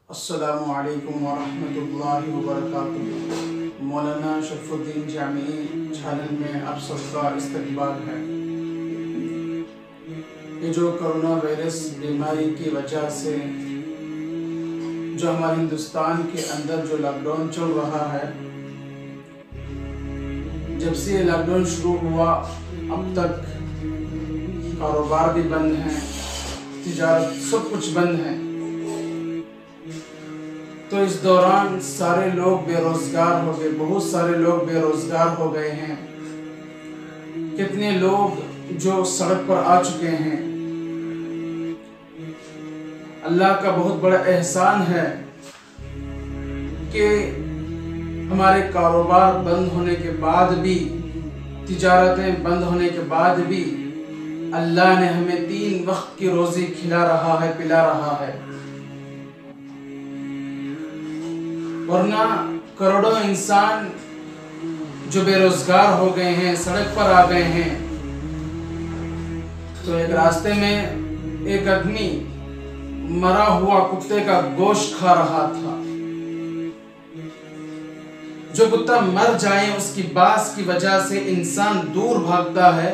السلام علیکم ورحمۃ اللہ وبرکاتہ۔ مولانا شرفالدین جامعی چینل میں آپ سب کا استقبال ہے۔ یہ جو کرونا وائرس بیماری کی وجہ سے جو ہمارے ہندوستان کے اندر جو لاک ڈاؤن چل رہا ہے، جب سے یہ لاک ڈاؤن شروع ہوا اب تک کاروبار بھی بند ہیں، تجارت سب کچھ بند ہے۔ تو اس دوران سارے لوگ بے روزگار ہو گئے، بہت سارے لوگ بے روزگار ہو گئے ہیں۔ کتنے لوگ جو سڑک پر آ چکے ہیں۔ اللہ کا بہت بڑا احسان ہے کہ ہمارے کاروبار بند ہونے کے بعد بھی، تجارتیں بند ہونے کے بعد بھی اللہ نے ہمیں 3 وقت کی روزی کھلا رہا ہے، پلا رہا ہے۔ ورنہ کروڑوں انسان جو بے روزگار ہو گئے ہیں، سڑک پر آ گئے ہیں۔ تو ایک راستے میں ایک آدمی مرا ہوا کتے کا گوشت کھا رہا تھا۔ جو کتا مر جائے اس کی باس کی وجہ سے انسان دور بھاگتا ہے،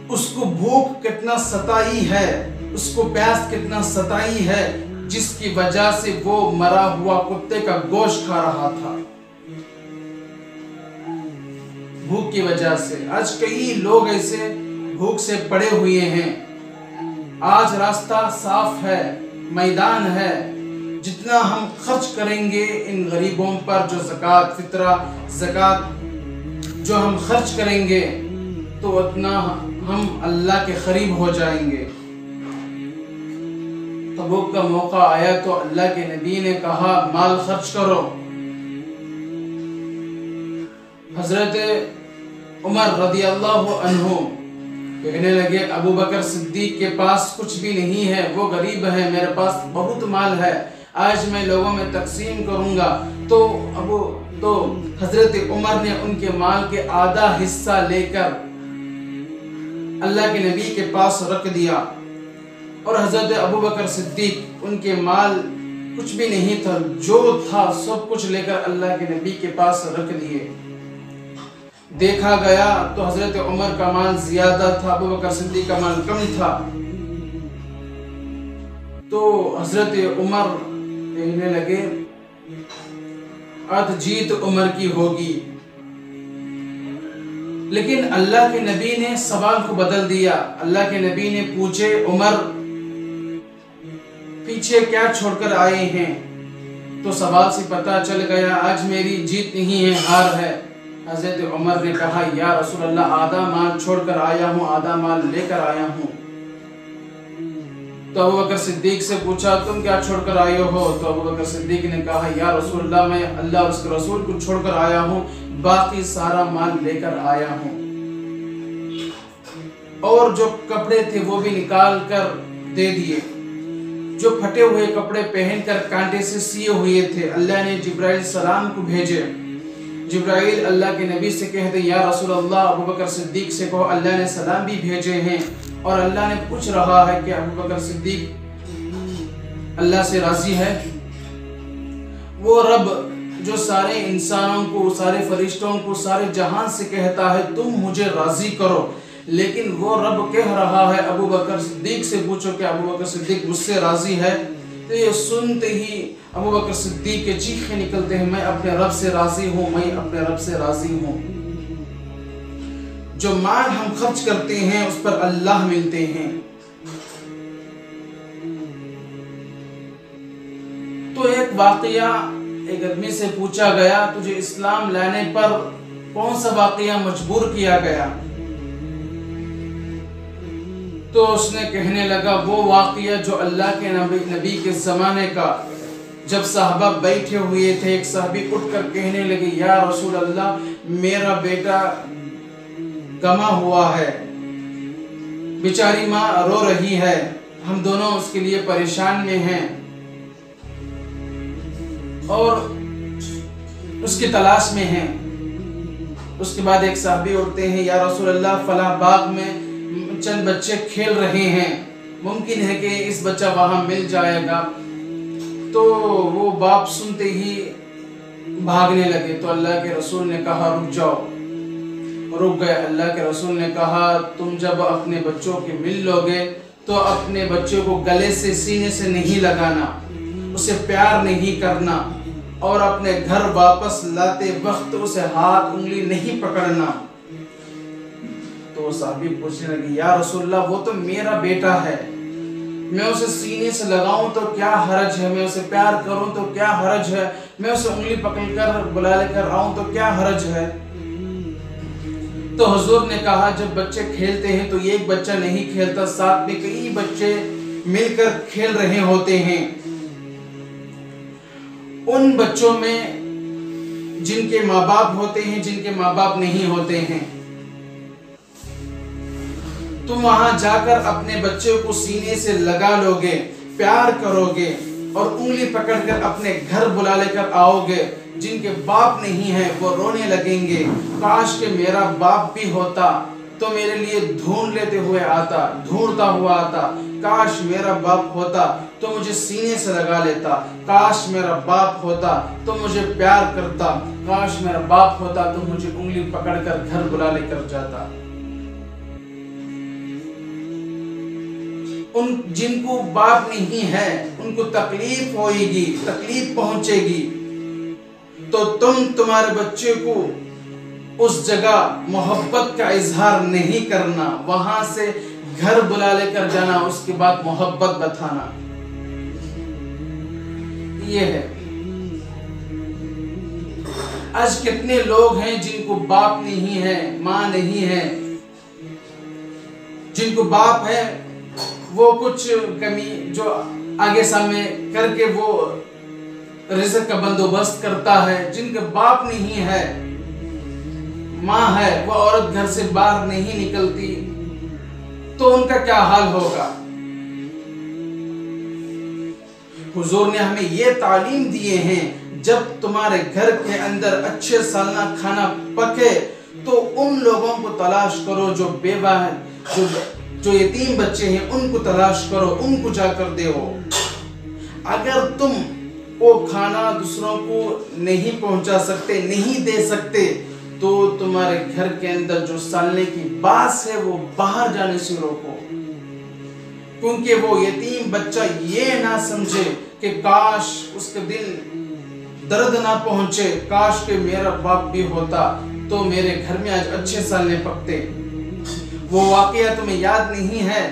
اس کو بھوک کتنا ستائی ہے، اس کو پیاس کتنا ستائی ہے، جس کی وجہ سے وہ مرا ہوا کتے کا گوشت کھا رہا تھا بھوک کی وجہ سے۔ آج کئی لوگ ایسے بھوک سے پڑے ہوئے ہیں۔ آج راستہ صاف ہے، میدان ہے، جتنا ہم خرچ کریں گے ان غریبوں پر، جو زکوٰۃ جو ہم خرچ کریں گے تو اتنا ہم اللہ کے قریب ہو جائیں گے۔ تبوک کا موقع آیا تو اللہ کے نبی نے کہا مال خرچ کرو۔ حضرت عمر رضی اللہ عنہ کہنے لگے ابو بکر صدیق کے پاس کچھ بھی نہیں ہے، وہ غریب ہے، میرے پاس بہت مال ہے، آج میں لوگوں میں تقسیم کروں گا۔ تو حضرت عمر نے ان کے مال کے آدھا حصہ لے کر اللہ کے نبی کے پاس رکھ دیا، اور حضرت ابو بکر صدیق ان کے مال کچھ بھی نہیں تھا، جو تھا سب کچھ لے کر اللہ کے نبی کے پاس رکھ دیے۔ دیکھا گیا تو حضرت عمر کا مال زیادہ تھا، ابو بکر صدیق کا مال کم تھا۔ تو حضرت عمر کہنے لگے آج جیت عمر کی ہوگی، لیکن اللہ کے نبی نے سوال کو بدل دیا۔ اللہ کے نبی نے پوچھے عمر پیچھے کیا چھوڑ کر آئے ہیں؟ تو سوال سے پتہ چل گیا آج میری جیت نہیں ہے، ہار ہے۔ حضرت عمر نے کہا یا رسول اللہ آدھا مال چھوڑ کر آیا ہوں، آدھا مال لے کر آیا ہوں۔ تو ابو بکر صدیق سے پوچھا تم کیا چھوڑ کر آئے ہو؟ تو ابو بکر صدیق نے کہا یا رسول اللہ میں اللہ اور اس کے رسول کو چھوڑ کر آیا ہوں، باقی سارا مال لے کر آیا ہوں۔ اور جو کپڑے تھے وہ بھی نکال کر دے دیے، جو پھٹے ہوئے کپڑے پہن کر کانٹے سے سیے ہوئے تھے۔ اللہ نے جبرائیل السلام کو بھیجے، جبرائیل اللہ کے نبی سے کہتے یا رسول اللہ ابو بکر صدیق سے کہو اللہ نے سلام بھی بھیجے ہیں، اور اللہ نے پوچھ رہا ہے کہ ابو بکر صدیق اللہ سے راضی ہے؟ وہ رب جو سارے انسانوں کو، سارے فرشتوں کو، سارے جہان سے کہتا ہے تم مجھے راضی کرو، لیکن وہ رب کہہ رہا ہے ابو بکر صدیق سے پوچھو کہ ابو بکر صدیق مجھ سے راضی ہے؟ تو یہ سنتے ہی ابو بکر صدیق کے چیخے نکلتے ہیں میں اپنے رب سے راضی ہوں، میں اپنے رب سے راضی ہوں۔ جو مال ہم خرچ کرتے ہیں اس پر اللہ ملتے ہیں۔ تو ایک واقعہ ایک آدمی سے پوچھا گیا تجھے اسلام لانے پر کون سا واقعہ مجبور کیا گیا؟ تو اس نے کہنے لگا وہ واقعہ جو اللہ کے نبی کے زمانے کا، جب صحابہ بیٹھے ہوئے تھے، ایک صحابی اٹھ کر کہنے لگے یا رسول اللہ میرا بیٹا گما ہوا ہے، بیچاری ماں رو رہی ہے، ہم دونوں اس کے لیے پریشان میں ہیں اور اس کی تلاش میں ہیں۔ اس کے بعد ایک صحابی اٹھتے ہیں یا رسول اللہ فلاں باغ میں چند بچے کھیل رہے ہیں، ممکن ہے کہ اس بچہ وہاں مل جائے گا۔ تو وہ باپ سنتے ہی بھاگنے لگے، تو اللہ کے رسول نے کہا رک جاؤ، رک گئے۔ اللہ کے رسول نے کہا تم جب اپنے بچوں کے مل لو گے تو اپنے بچے کو گلے سے سینے سے نہیں لگانا، اسے پیار نہیں کرنا، اور اپنے گھر واپس لاتے وقت اسے ہاتھ انگلی نہیں پکڑنا۔ تو صحابی پوچھنے لگے یا رسول اللہ وہ تو میرا بیٹا ہے، میں اسے سینے سے لگاؤں تو کیا حرج ہے، میں اسے پیار کروں تو کیا حرج ہے، میں اسے انگلی پکڑ کر بلا لے کر آؤں تو کیا حرج ہے؟ تو حضور نے کہا جب بچے کھیلتے ہیں تو ایک بچہ نہیں کھیلتا، ساتھ میں کئی بچے مل کر کھیل رہے ہوتے ہیں۔ ان بچوں میں جن کے ماں باپ ہوتے ہیں، جن کے ماں باپ نہیں ہوتے ہیں، تم وہاں جا کر اپنے بچے کو سینے سے لگا لو گے، پیار کرو گے اور انگلی پکڑ کر اپنے گھر بلا لے کر آؤ گے۔ جن کے باپ نہیں ہیں وہ رونے لگیں گے، کاش کہ میرا باپ بھی ہوتا تو میرے لیے ڈھونڈتا ہوا آتا، کاش میرا باپ ہوتا تو مجھے سینے سے لگا لیتا، کاش میرا باپ ہوتا تو مجھے پیار کرتا، کاش میرا باپ ہوتا تو مجھے انگلی پکڑ کر گھر بلا لے کر جاتا۔ جن کو باپ نہیں ہے ان کو تکلیف ہوئے گی، تکلیف پہنچے گی، تو تمہارے بچے کو اس جگہ محبت کا اظہار نہیں کرنا، وہاں سے گھر بلا لے کر جانا، اس کے بعد محبت بتانا۔ یہ ہے آج کتنے لوگ ہیں جن کو باپ نہیں ہے، ماں نہیں ہے، جن کو باپ ہے وہ کچھ کمی جو آگے سامنے کر کے وہ رزق کا بندوبست کرتا ہے، جن کے باپ نہیں ہے، ماں ہے، وہ عورت گھر سے باہر نہیں نکلتی، تو ان کا کیا حال ہوگا؟ حضور نے ہمیں یہ تعلیم دیے ہیں جب تمہارے گھر کے اندر اچھے سالنہ کھانا پکے تو ان لوگوں کو تلاش کرو جو بیوہ ہیں، جو یتیم بچے ہیں، ان کو تلاش کرو، ان کو جا کر دو۔ اگر تم وہ کھانا دوسروں کو نہیں پہنچا سکتے، نہیں دے سکتے، تو تمہارے گھر کے اندر جو سالنے کی باس ہے وہ باہر جانے سے روکو، کیونکہ وہ یتیم بچہ یہ نہ سمجھے کہ کاش اس کے دل درد نہ پہنچے، کاش کہ میرا باپ بھی ہوتا تو میرے گھر میں آج اچھے سالنے پکتے۔ وہ واقعہ تمہیں یاد نہیں ہے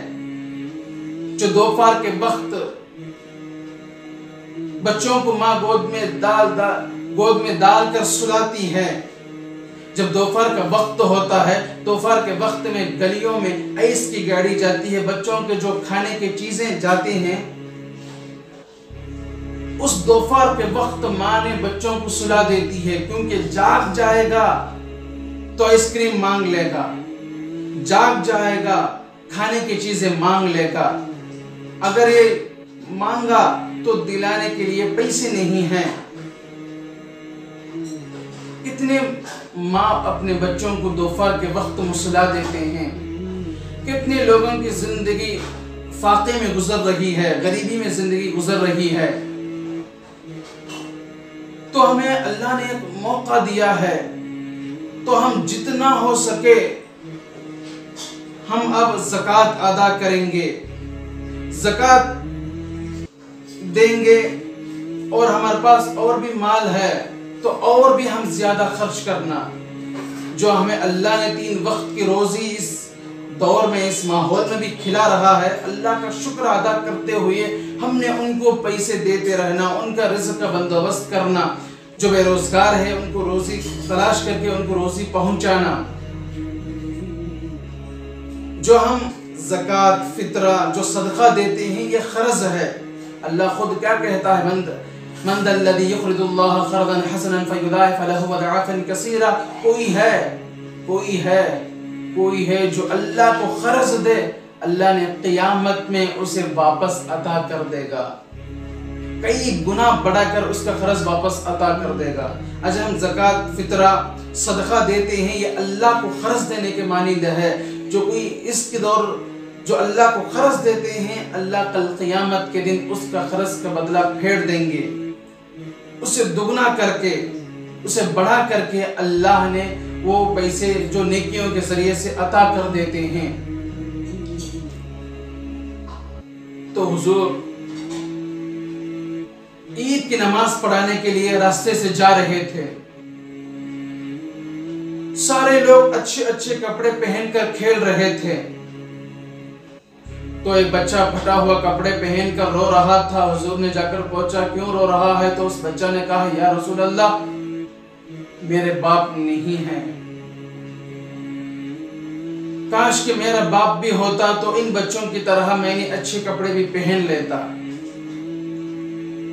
جو دوپہر کے وقت بچوں کو ماں گود میں ڈال کر سلاتی ہے؟ جب دوپہر کا وقت ہوتا ہے، دوپہر کے وقت میں گلیوں میں آئس کی گاڑی جاتی ہے، بچوں کے جو کھانے کی چیزیں جاتے ہیں، اس دوپہر کے وقت ماں نے بچوں کو سلا دیتی ہے، کیونکہ جاگ جائے گا تو آئس کریم مانگ لے گا، جاگ جائے گا کھانے کی چیزیں مانگ لے گا، اگر یہ مانگا تو دلانے کے لیے پیسے نہیں ہیں۔ کتنے ماں اپنے بچوں کو دوپہر کے وقت مسلا دیتے ہیں، کتنے لوگوں کی زندگی فاقے میں گزر رہی ہے، غریبی میں زندگی گزر رہی ہے۔ تو ہمیں اللہ نے ایک موقع دیا ہے، تو ہم جتنا ہو سکے ہم اب زکوٰۃ ادا کریں گے، زکوٰۃ دیں گے، اور ہمارے پاس اور بھی مال ہے تو اور بھی ہم زیادہ خرچ کرنا۔ جو ہمیں اللہ نے 3 وقت کی روزی اس دور میں، اس ماحول میں بھی کھلا رہا ہے، اللہ کا شکر ادا کرتے ہوئے ہم نے ان کو پیسے دیتے رہنا، ان کا رزق کا بندوبست کرنا، جو بے روزگار ہے ان کو روزی تلاش کر کے ان کو روزی پہنچانا۔ جو ہم زکوٰۃ، فطرہ، جو صدقہ دیتے ہیں، یہ قرض ہے۔ اللہ خود کیا کہتا ہے؟ من ذا الذی یقرض اللہ قرضا حسنا فیضاعف له اضعافا کثیرہ، کوئی ہے جو اللہ کو قرض دے، اللہ نے قیامت میں اسے واپس عطا کر دے گا، کئی گنا بڑھا کر اس کا قرض واپس عطا کر دے گا۔ آج ہم زکوٰۃ، فطرہ، صدقہ دیتے ہیں، یہ اللہ کو قرض دینے کے مانند ہے۔ جو کوئی اس کے دور جو اللہ کو قرض دیتے ہیں اللہ کل قیامت کے دن اس کا قرض کا بدلہ پھیر دیں گے، اسے دگنا کر کے، اسے بڑھا کر کے اللہ نے وہ پیسے جو نیکیوں کے ذریعے سے عطا کر دیتے ہیں۔ تو حضور عید کی نماز پڑھانے کے لیے راستے سے جا رہے تھے، سارے لوگ اچھے اچھے کپڑے پہن کر کھیل رہے تھے، تو ایک بچہ پھٹا ہوا کپڑے پہن کر رو رہا تھا۔ حضور نے جا کر پوچھا کیوں رو رہا ہے؟ تو اس بچہ نے کہا یا رسول اللہ میرے باپ نہیں ہیں، کاش کہ میرا باپ بھی ہوتا تو ان بچوں کی طرح میں نے اچھے کپڑے بھی پہن لیتا۔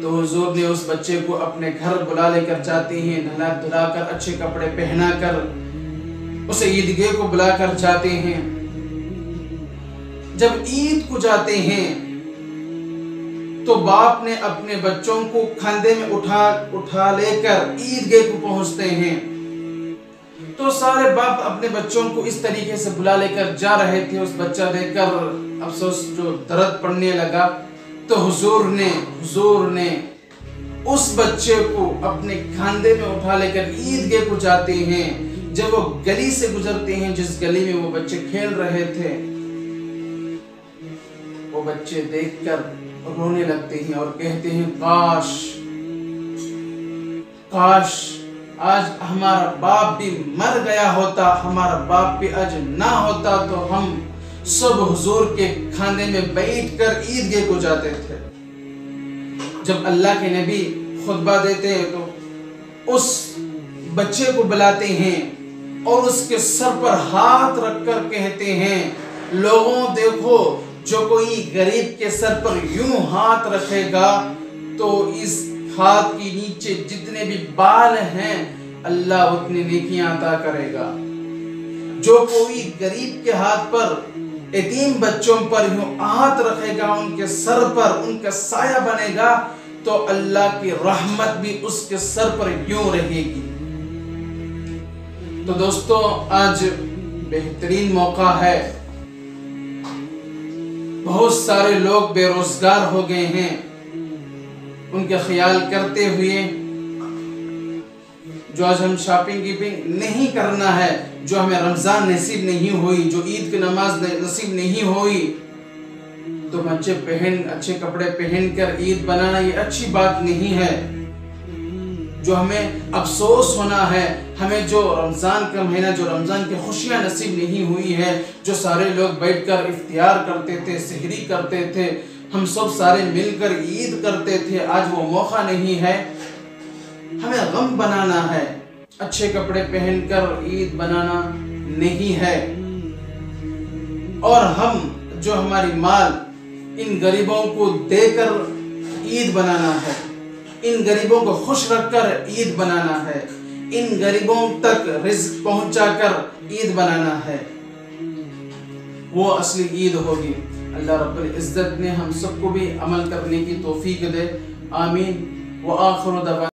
تو حضور نے اس بچے کو اپنے گھر بلا لے کر جاتے ہیں، نہلا دھلا کر اچھے کپڑے پہنا کر اسے عیدگاہ کو بلا کر جاتے ہیں۔ جب عید کو جاتے ہیں تو باپ نے اپنے بچوں کو کھاندے میں اٹھا لے کر عیدگاہ کو پہنچتے ہیں، تو سارے باپ اپنے بچوں کو اس طریقے سے بلا لے کر جا رہے تھے۔ اس بچہ دیکھ کر افسوس جو درد پڑنے لگا، تو حضور نے اس بچے کو اپنے کھاندے میں اٹھا لے کر عیدگاہ کو جاتے ہیں۔ جب وہ گلی سے گزرتے ہیں جس گلی میں وہ بچے کھیل رہے تھے، وہ بچے دیکھ کر رونے لگتے ہیں اور کہتے ہیں کاش آج ہمارا باپ بھی مر گیا ہوتا، ہمارا باپ بھی آج نہ ہوتا تو ہم سب حضور کے کھاندے میں بیٹھ کر عیدگاہ کو جاتے تھے۔ جب اللہ کے نبی خطبہ دیتے ہیں تو اس بچے کو بلاتے ہیں اور اس کے سر پر ہاتھ رکھ کر کہتے ہیں لوگوں دیکھو، جو کوئی غریب کے سر پر یوں ہاتھ رکھے گا تو اس ہاتھ کی نیچے جتنے بھی بال ہیں اللہ اتنی نیکیاں عطا کرے گا۔ جو کوئی غریب کے ہاتھ پر، یتیم بچوں پر یوں ہاتھ رکھے گا، ان کے سر پر ان کا سایہ بنے گا تو اللہ کی رحمت بھی اس کے سر پر یوں رہے گی۔ تو دوستو آج بہترین موقع ہے، بہت سارے لوگ بے روزگار ہو گئے ہیں، ان کے خیال کرتے ہوئے جو آج ہم شاپنگ نہیں کرنا ہے، جو ہمیں رمضان نصیب نہیں ہوئی، جو عید کی نماز نصیب نہیں ہوئی، تو اچھے کپڑے پہن کر عید بنانا یہ اچھی بات نہیں ہے۔ جو ہمیں افسوس ہونا ہے، ہمیں جو رمضان کا مہینہ، جو رمضان کی خوشیاں نصیب نہیں ہوئی ہے، جو سارے لوگ بیٹھ کر افطار کرتے تھے، سحری کرتے تھے، ہم سب سارے مل کر عید کرتے تھے، آج وہ موقع نہیں ہے۔ ہمیں غم بنانا ہے، اچھے کپڑے پہن کر عید بنانا نہیں ہے، اور ہم جو ہماری مال ان غریبوں کو دے کر عید بنانا ہے، ان غریبوں کو خوش رکھ کر عید بنانا ہے، ان غریبوں تک رزق پہنچا کر عید بنانا ہے، وہ اصلی عید ہوگی۔ اللہ رب العزت نے ہم سب کو بھی عمل کرنے کی توفیق دے، آمین۔ وآخر دعوانا